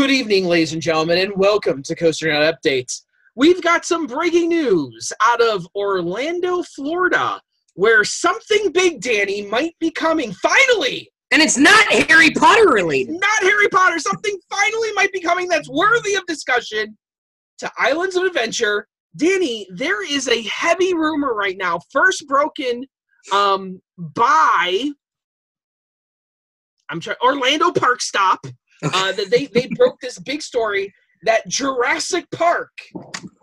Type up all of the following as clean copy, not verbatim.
Good evening, ladies and gentlemen, and welcome to COASTER-net Updates. We've got some breaking news out of Orlando, Florida, where something big, Danny, might be coming, finally! And it's not Harry Potter related. Not Harry Potter. Something finally might be coming that's worthy of discussion to Islands of Adventure. Danny, there is a heavy rumor right now, first broken by Orlando Park Stop. That they broke this big story that Jurassic Park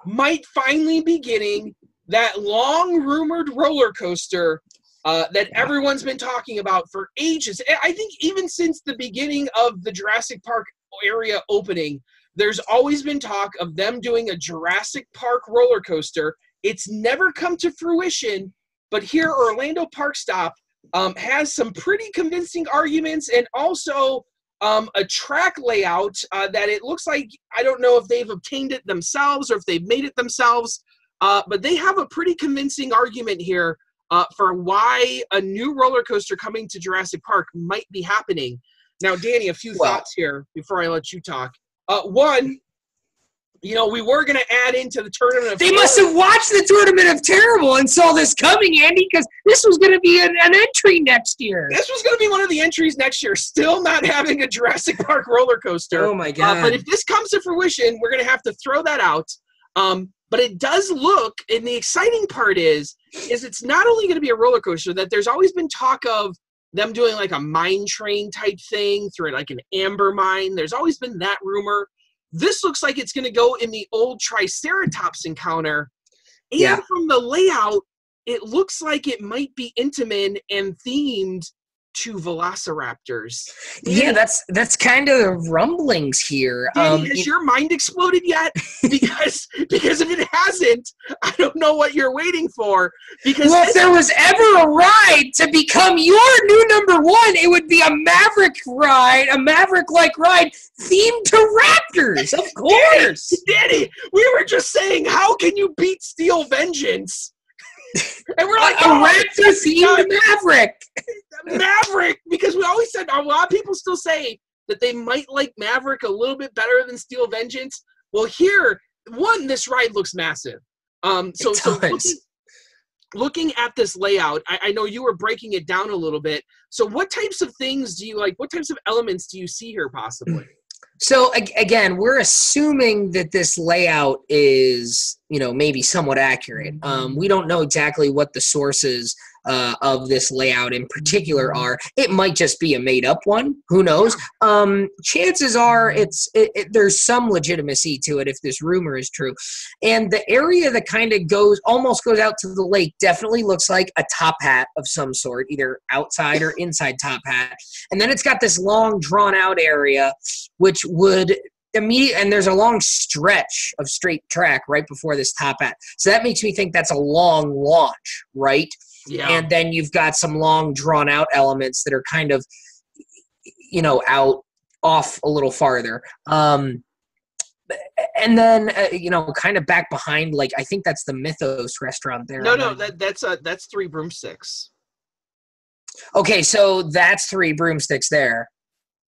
might finally be getting that long-rumored roller coaster that everyone's been talking about for ages. I think even since the beginning of the Jurassic Park area opening, there's always been talk of them doing a Jurassic Park roller coaster. It's never come to fruition, but here Orlando Park Stop has some pretty convincing arguments and also a track layout that it looks like, I don't know if they've obtained it themselves or if they've made it themselves, but they have a pretty convincing argument here for why a new roller coaster coming to Jurassic Park might be happening. Now, Danny, a few thoughts here before I let you talk. One, you know, we were going to add into the Tournament of They must have watched the Tournament of Terrible and saw this coming, Andy, because this was going to be an entry next year. This was going to be one of the entries next year, still not having a Jurassic Park roller coaster. Oh, my God. But if this comes to fruition, we're going to have to throw that out. But it does look, and the exciting part is it's not only going to be a roller coaster, that there's always been talk of them doing like a mine train type thing through like an amber mine. There's always been that rumor. This looks like it's going to go in the old Triceratops encounter. And from the layout, it looks like it might be Intamin and themed to velociraptors. Yeah, that's kind of the rumblings here. Danny, has your mind exploded yet? Because if it hasn't, I don't know what you're waiting for. Because if there was ever a ride to become your new number one, it would be a Maverick ride, a Maverick-like ride themed to raptors, of course. Danny, we were just saying, how can you beat Steel Vengeance? And we're like, a raptor-themed Maverick. Maverick, because we always said, a lot of people still say that they might like Maverick a little bit better than Steel Vengeance. Well, here, this ride looks massive. So looking at this layout, I know you were breaking it down a little bit. So what types of things do you like? What types of elements do you see here possibly? So again, we're assuming that this layout is, maybe somewhat accurate. We don't know exactly what the sources of this layout in particular are. It might just be a made-up one. Who knows? Chances are there's some legitimacy to it if this rumor is true. And the area that kind of almost goes out to the lake definitely looks like a top hat of some sort, either outside or inside top hat. And then it's got this long, drawn-out area, which would and there's a long stretch of straight track right before this top hat. So that makes me think that's a long launch, right? Yeah. And then you've got some long drawn out elements that are kind of, out off a little farther. And then, kind of back behind, like, I think that's the Mythos restaurant there. No, that's Three Broomsticks. Okay. So that's Three Broomsticks there.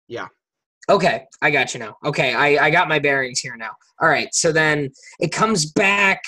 Yeah. Okay, I got you now. Okay, I got my bearings here now. All right, so then it comes back.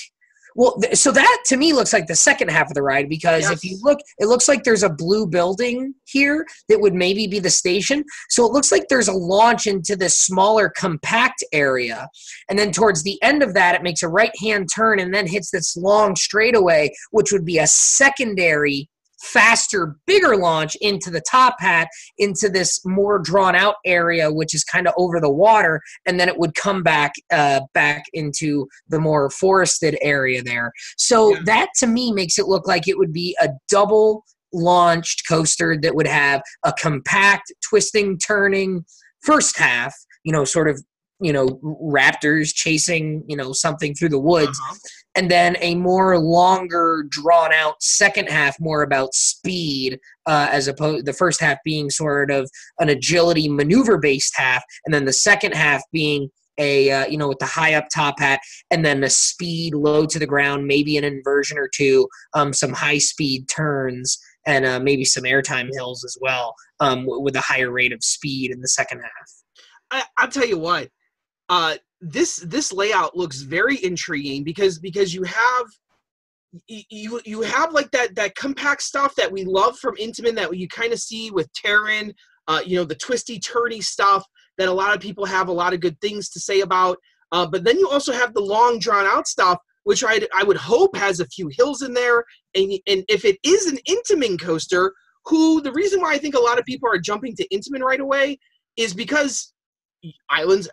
Well, so that to me looks like the second half of the ride because if you look, it looks like there's a blue building here that would maybe be the station. So it looks like there's a launch into this smaller compact area. And then towards the end of that, it makes a right-hand turn and then hits this long straightaway, which would be a secondary faster, bigger launch into the top hat, into this more drawn out area, which is kind of over the water, and then it would come back into the more forested area there. So that to me makes it look like it would be a double launched coaster that would have a compact twisting, turning first half, sort of, raptors chasing, something through the woods. And then a more longer, drawn-out second half, more about speed, as opposed the first half being sort of an agility, maneuver-based half, and then the second half being a with the high up top hat, and then the speed low to the ground, maybe an inversion or two, some high-speed turns, and maybe some airtime hills as well, with a higher rate of speed in the second half. I'll tell you what. this layout looks very intriguing because you have like that compact stuff that we love from Intamin that you kind of see with Terran, the twisty turny stuff that a lot of people have a lot of good things to say about. But then you also have the long drawn out stuff, which I would hope has a few hills in there. And if it is an Intamin coaster, the reason why I think a lot of people are jumping to Intamin right away is because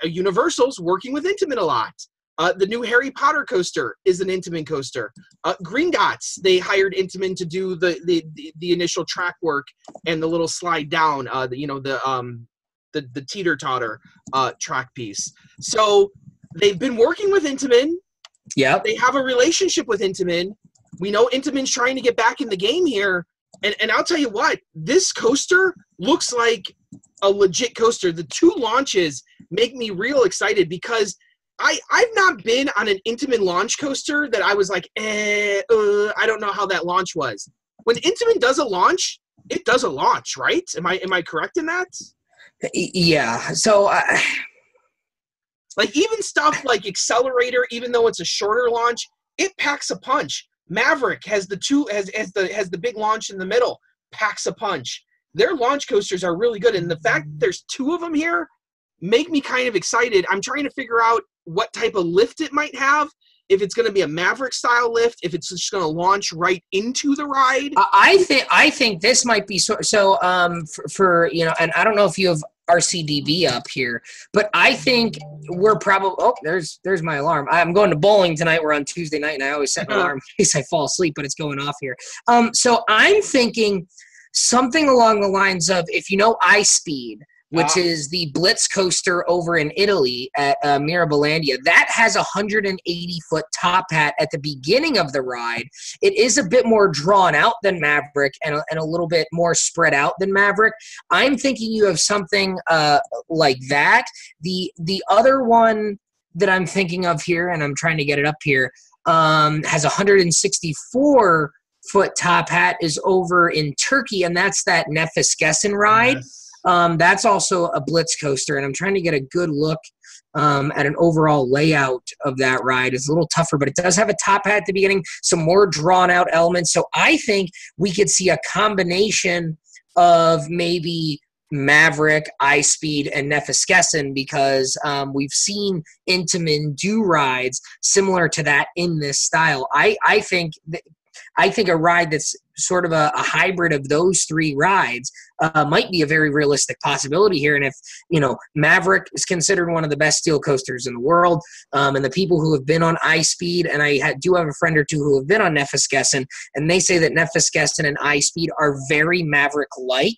Universal's working with Intamin a lot. The new Harry Potter coaster is an Intamin coaster. Green Dots, they hired Intamin to do the initial track work and the little slide down, the teeter-totter track piece. So they've been working with Intamin. Yeah. They have a relationship with Intamin. We know Intamin's trying to get back in the game here. And I'll tell you what, this coaster looks like a legit coaster. The 2 launches make me real excited because I've not been on an Intamin launch coaster that I was like, I don't know how that launch was. When Intamin does a launch, it does a launch, right? Am I correct in that? Yeah. So like even stuff like Accelerator, even though it's a shorter launch, it packs a punch. Maverick has the big launch in the middle, packs a punch. Their launch coasters are really good, and the fact that there's 2 of them here make me kind of excited. I'm trying to figure out what type of lift it might have, if it's going to be a Maverick style lift, if it's just going to launch right into the ride. I think this might be for and I don't know if you have RCDB up here, but I think we're probably there's my alarm. I'm going to bowling tonight. We're on Tuesday night, and I always set an alarm in case I fall asleep, but it's going off here. So I'm thinking something along the lines of, if you know iSpeed, which is the Blitz coaster over in Italy at Mirabilandia. That has a 180-foot top hat at the beginning of the ride. It is a bit more drawn out than Maverick and a little bit more spread out than Maverick. I'm thinking you have something like that. The other one that I'm thinking of here, and I'm trying to get it up here, has a 164-foot top hat, is over in Turkey, and that's that Nefes Gessen ride. Yes. That's also a Blitz coaster, and I'm trying to get a good look at an overall layout of that ride. It's a little tougher, but it does have a top hat at the beginning, some more drawn-out elements. So I think we could see a combination of maybe Maverick, iSpeed, and Nefes Gessen, because we've seen Intamin do rides similar to that in this style. I think a ride that's sort of a hybrid of those 3 rides might be a very realistic possibility here. And if, Maverick is considered one of the best steel coasters in the world, and the people who have been on iSpeed, and I do have a friend or 2 who have been on Nefes Gessen, and they say that Nefes Gessen and iSpeed are very Maverick-like.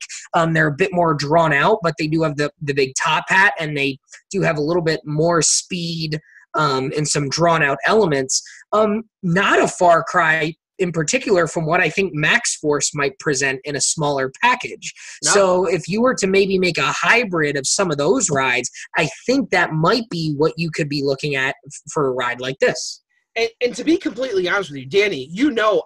They're a bit more drawn out, but they do have the big top hat, and they do have a little bit more speed and some drawn-out elements. Not a far cry in particular from what I think Max Force might present in a smaller package. No. So if you were to maybe make a hybrid of some of those rides, I think that might be what you could be looking at for a ride like this. And to be completely honest with you, Danny,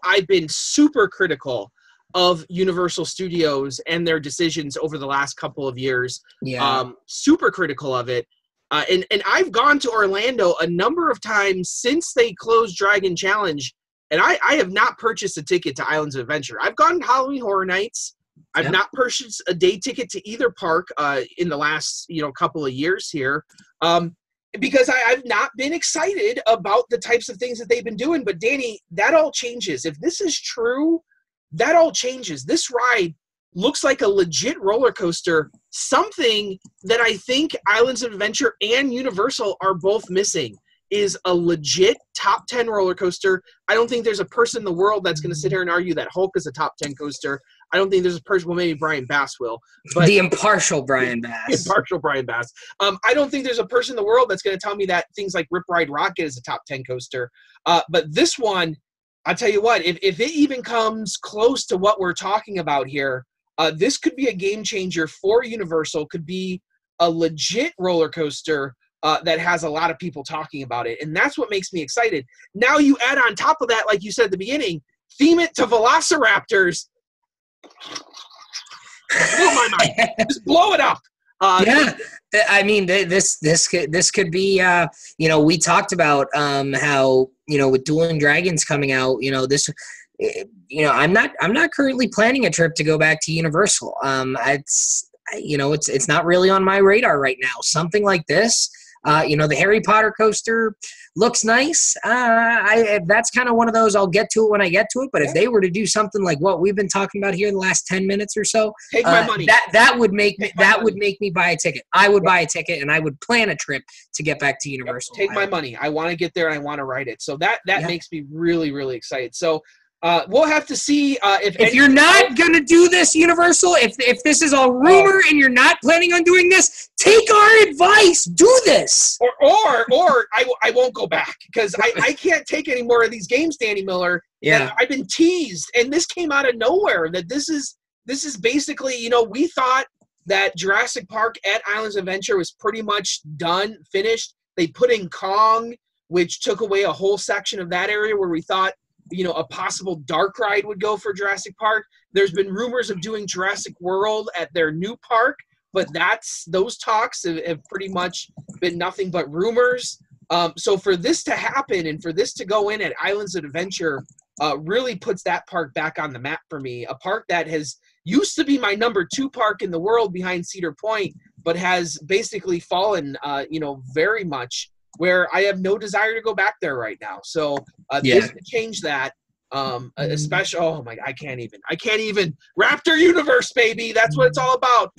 I've been super critical of Universal Studios and their decisions over the last couple of years. Yeah. Super critical of it. And I've gone to Orlando a number of times since they closed Dragon Challenge, and I have not purchased a ticket to Islands of Adventure. I've gone to Halloween Horror Nights. I've not purchased a day ticket to either park in the last couple of years here, because I've not been excited about the types of things that they've been doing. But Danny, that all changes. If this is true, that all changes. This ride looks like a legit roller coaster, something that I think Islands of Adventure and Universal are both missing. Is a legit top 10 roller coaster. I don't think there's a person in the world that's going to sit here and argue that Hulk is a top 10 coaster. I don't think there's a person, well, maybe Brian Bass will. But the impartial Brian Bass. Impartial Brian Bass. I don't think there's a person in the world that's going to tell me that things like Rip Ride Rocket is a top 10 coaster. But this one, I'll tell you what, if it even comes close to what we're talking about here, this could be a game changer for Universal, could be a legit roller coaster that has a lot of people talking about it. And that's what makes me excited. Now you add on top of that, like you said at the beginning, theme it to Velociraptors. Blow my mind. Just blow it up. Yeah, I mean, this could be. We talked about how with Dueling Dragons coming out, this. I'm not currently planning a trip to go back to Universal. It's not really on my radar right now. Something like this. The Harry Potter coaster looks nice. That's kind of one of those. I'll get to it when I get to it. But if they were to do something like what we've been talking about here in the last 10 minutes or so, take my money. That would make me buy a ticket. I would buy a ticket, and I would plan a trip to get back to Universal. Take my money. I want to get there, and I want to ride it. So that makes me really, really excited. So. We'll have to see if you're not going to do this, Universal, if this is all rumor and you're not planning on doing this, take our advice. Do this. Or I won't go back because I can't take any more of these games, Danny Miller. Yeah. I've been teased, and this came out of nowhere. That this is basically, we thought that Jurassic Park at Islands of Adventure was pretty much done, finished. They put in Kong, which took away a whole section of that area where we thought a possible dark ride would go for Jurassic Park. There's been rumors of doing Jurassic World at their new park, but those talks have pretty much been nothing but rumors. So for this to happen and for this to go in at Islands of Adventure really puts that park back on the map for me. A park that used to be my number 2 park in the world behind Cedar Point, but has basically fallen, very much, where I have no desire to go back there right now. So this could change that. Especially, oh my, I can't even. Raptor Universe, baby. That's what it's all about.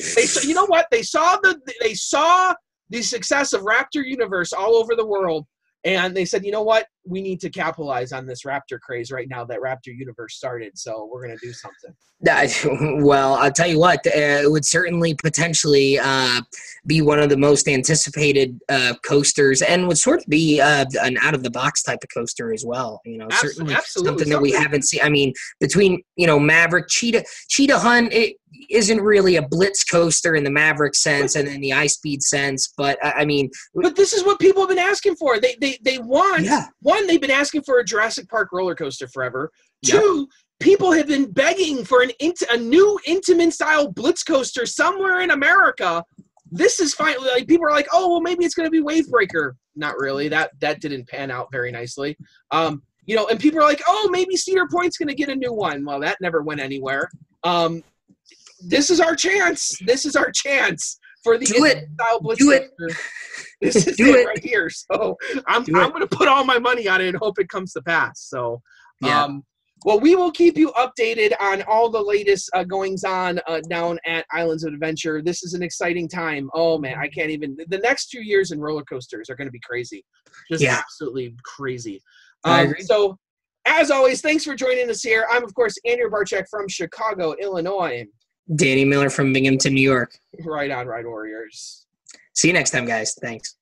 You know what? They saw the success of Raptor Universe all over the world. And they said, you know what? We need to capitalize on this Raptor craze right now that Raptor Universe started. So we're going to do something. Well, I'll tell you what, it would certainly potentially be one of the most anticipated coasters, and would sort of be an out-of-the-box type of coaster as well. Certainly something that we haven't seen. I mean, between, Maverick, Cheetah Hunt, it isn't really a blitz coaster in the Maverick sense and in the iSpeed sense, but I mean. But this is what people have been asking for. They want, one, they've been asking for a Jurassic Park roller coaster forever. Yep. 2, people have been begging for a new Intamin style blitz coaster somewhere in America. This is fine. Like, people are like, oh, well, maybe it's going to be Wavebreaker. Not really. That didn't pan out very nicely. And people are like, oh, maybe Cedar Point's going to get a new one. Well, that never went anywhere. This is our chance. For the style blitz coaster. This is it right here. So I'm going to put all my money on it and hope it comes to pass. So, well, we will keep you updated on all the latest goings on down at Islands of Adventure. This is an exciting time. Oh man, I can't even. The next 2 years in roller coasters are going to be crazy, just absolutely crazy. So, as always, thanks for joining us here. I'm of course Andrew Barczyk from Chicago, Illinois. Danny Miller from Binghamton, New York. Right on, Ride Warriors. See you next time, guys. Thanks.